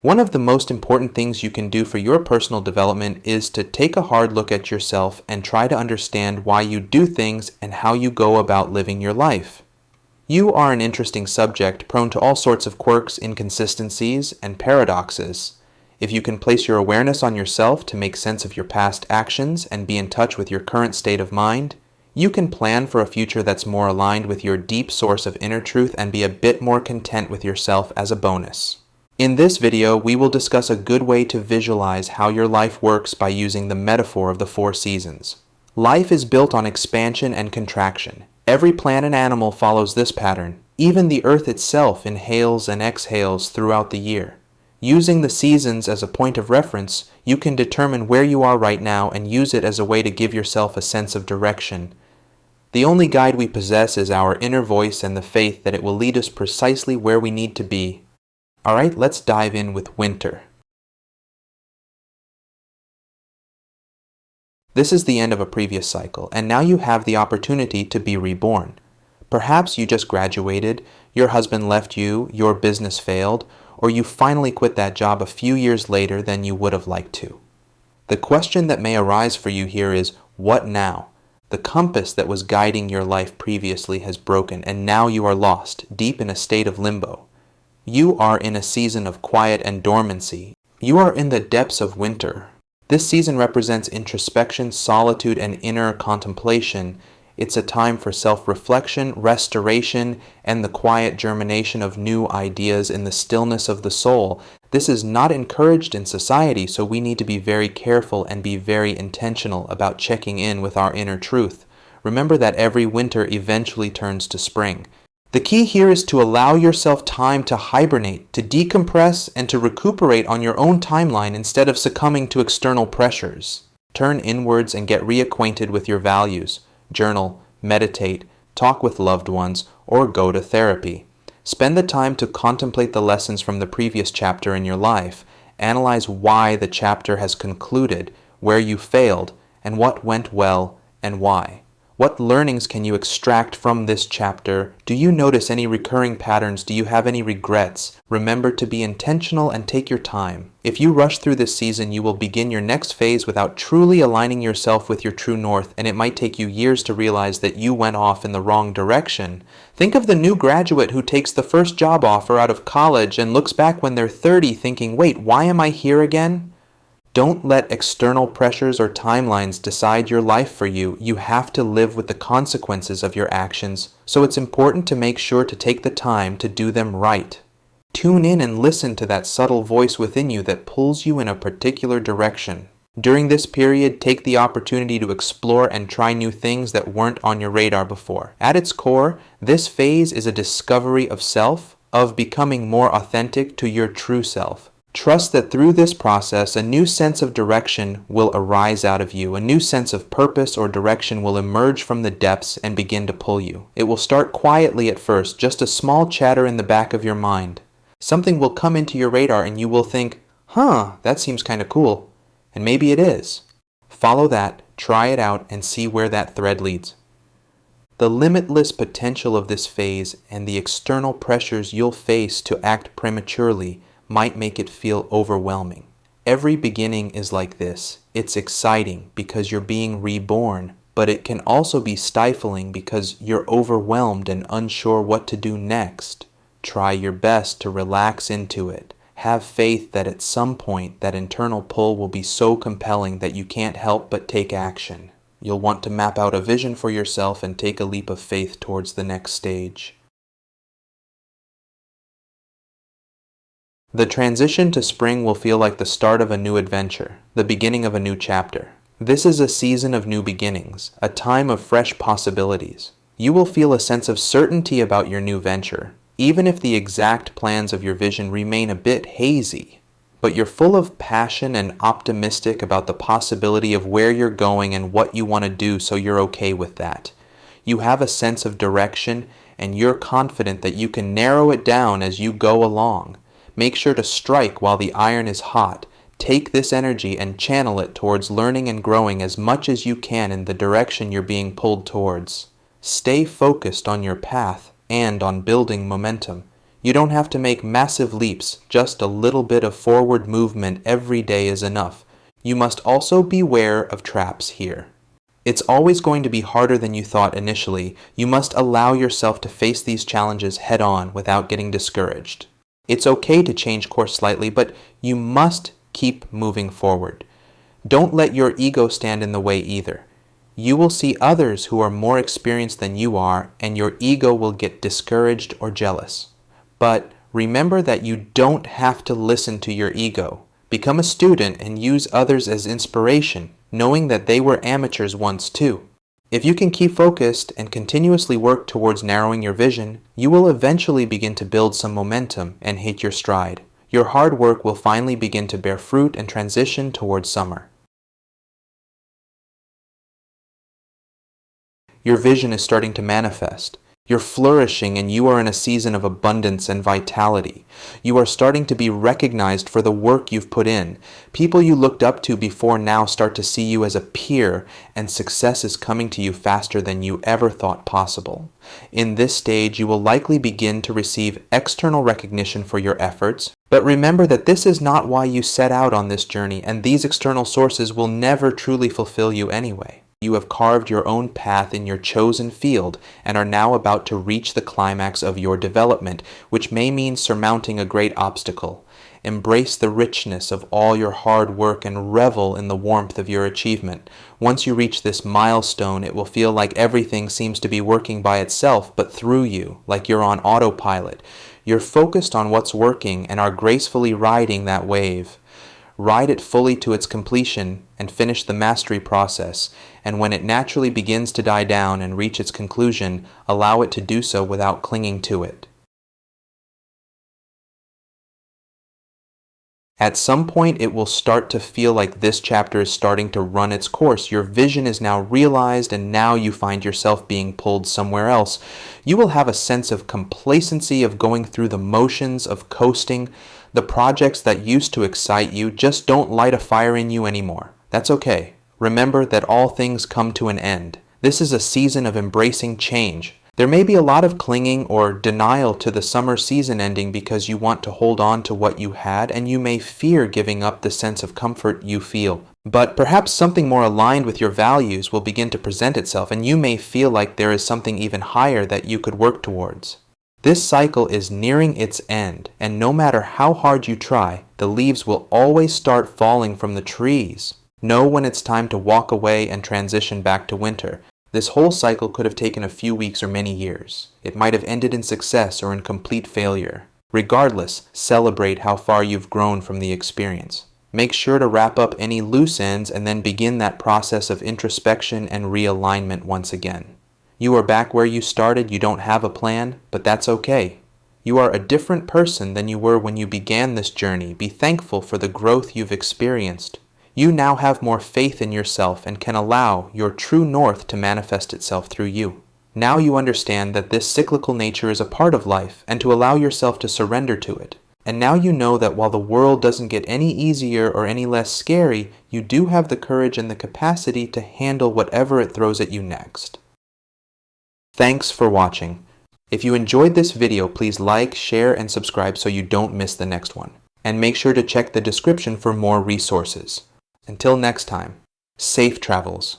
One of the most important things you can do for your personal development is to take a hard look at yourself and try to understand why you do things and how you go about living your life. You are an interesting subject, prone to all sorts of quirks, inconsistencies, and paradoxes. If you can place your awareness on yourself to make sense of your past actions and be in touch with your current state of mind, you can plan for a future that's more aligned with your deep source of inner truth and be a bit more content with yourself as a bonus. In this video, we will discuss a good way to visualize how your life works by using the metaphor of the 4 seasons. Life is built on expansion and contraction. Every plant and animal follows this pattern. Even the earth itself inhales and exhales throughout the year. Using the seasons as a point of reference, you can determine where you are right now and use it as a way to give yourself a sense of direction. The only guide we possess is our inner voice and the faith that it will lead us precisely where we need to be. Alright, let's dive in with winter. This is the end of a previous cycle, and now you have the opportunity to be reborn. Perhaps you just graduated, your husband left you, your business failed, or you finally quit that job a few years later than you would have liked to. The question that may arise for you here is, what now? The compass that was guiding your life previously has broken, and now you are lost, deep in a state of limbo. You are in a season of quiet and dormancy. You are in the depths of winter. This season represents introspection, solitude, and inner contemplation. It's a time for self-reflection, restoration, and the quiet germination of new ideas in the stillness of the soul. This is not encouraged in society, so we need to be very careful and be very intentional about checking in with our inner truth. Remember that every winter eventually turns to spring. The key here is to allow yourself time to hibernate, to decompress, and to recuperate on your own timeline instead of succumbing to external pressures. Turn inwards and get reacquainted with your values. Journal, meditate, talk with loved ones, or go to therapy. Spend the time to contemplate the lessons from the previous chapter in your life. Analyze why the chapter has concluded, where you failed, and what went well and why. What learnings can you extract from this chapter? Do you notice any recurring patterns? Do you have any regrets? Remember to be intentional and take your time. If you rush through this season, you will begin your next phase without truly aligning yourself with your true north, and it might take you years to realize that you went off in the wrong direction. Think of the new graduate who takes the first job offer out of college and looks back when they're 30 thinking, wait, why am I here again? Don't let external pressures or timelines decide your life for you. You have to live with the consequences of your actions, so it's important to make sure to take the time to do them right. Tune in and listen to that subtle voice within you that pulls you in a particular direction. During this period, take the opportunity to explore and try new things that weren't on your radar before. At its core, this phase is a discovery of self, of becoming more authentic to your true self. Trust that through this process, a new sense of direction will arise out of you. A new sense of purpose or direction will emerge from the depths and begin to pull you. It will start quietly at first, just a small chatter in the back of your mind. Something will come into your radar and you will think, that seems kind of cool. And maybe it is. Follow that, try it out, and see where that thread leads. The limitless potential of this phase and the external pressures you'll face to act prematurely might make it feel overwhelming. Every beginning is like this. It's exciting because you're being reborn, but it can also be stifling because you're overwhelmed and unsure what to do next. Try your best to relax into it. Have faith that at some point that internal pull will be so compelling that you can't help but take action. You'll want to map out a vision for yourself and take a leap of faith towards the next stage. The transition to spring will feel like the start of a new adventure, the beginning of a new chapter. This is a season of new beginnings, a time of fresh possibilities. You will feel a sense of certainty about your new venture, even if the exact plans of your vision remain a bit hazy. But you're full of passion and optimistic about the possibility of where you're going and what you want to do, so you're okay with that. You have a sense of direction, and you're confident that you can narrow it down as you go along. Make sure to strike while the iron is hot. Take this energy and channel it towards learning and growing as much as you can in the direction you're being pulled towards. Stay focused on your path and on building momentum. You don't have to make massive leaps, just a little bit of forward movement every day is enough. You must also beware of traps here. It's always going to be harder than you thought initially. You must allow yourself to face these challenges head on without getting discouraged. It's okay to change course slightly, but you must keep moving forward. Don't let your ego stand in the way either. You will see others who are more experienced than you are, and your ego will get discouraged or jealous. But remember that you don't have to listen to your ego. Become a student and use others as inspiration, knowing that they were amateurs once too. If you can keep focused and continuously work towards narrowing your vision, you will eventually begin to build some momentum and hit your stride. Your hard work will finally begin to bear fruit and transition towards summer. Your vision is starting to manifest. You're flourishing and you are in a season of abundance and vitality. You are starting to be recognized for the work you've put in. People you looked up to before now start to see you as a peer, and success is coming to you faster than you ever thought possible. In this stage, you will likely begin to receive external recognition for your efforts, but remember that this is not why you set out on this journey, and these external sources will never truly fulfill you anyway. You have carved your own path in your chosen field and are now about to reach the climax of your development, which may mean surmounting a great obstacle. Embrace the richness of all your hard work and revel in the warmth of your achievement. Once you reach this milestone, it will feel like everything seems to be working by itself, but through you, like you're on autopilot. You're focused on what's working and are gracefully riding that wave. Ride it fully to its completion and finish the mastery process, and when it naturally begins to die down and reach its conclusion, allow it to do so without clinging to it. At some point, it will start to feel like this chapter is starting to run its course. Your vision is now realized, and now you find yourself being pulled somewhere else. You will have a sense of complacency of going through the motions of coasting. The projects that used to excite you just don't light a fire in you anymore. That's okay. Remember that all things come to an end. This is a season of embracing change. There may be a lot of clinging or denial to the summer season ending because you want to hold on to what you had, and you may fear giving up the sense of comfort you feel. But perhaps something more aligned with your values will begin to present itself, and you may feel like there is something even higher that you could work towards. This cycle is nearing its end, and no matter how hard you try, the leaves will always start falling from the trees. Know when it's time to walk away and transition back to winter. This whole cycle could have taken a few weeks or many years. It might have ended in success or in complete failure. Regardless, celebrate how far you've grown from the experience. Make sure to wrap up any loose ends and then begin that process of introspection and realignment once again. You are back where you started. You don't have a plan, but that's okay. You are a different person than you were when you began this journey. Be thankful for the growth you've experienced. You now have more faith in yourself and can allow your true north to manifest itself through you. Now you understand that this cyclical nature is a part of life and to allow yourself to surrender to it. And now you know that while the world doesn't get any easier or any less scary, you do have the courage and the capacity to handle whatever it throws at you next. Thanks for watching. If you enjoyed this video, please like, share, and subscribe so you don't miss the next one. And make sure to check the description for more resources. Until next time, safe travels.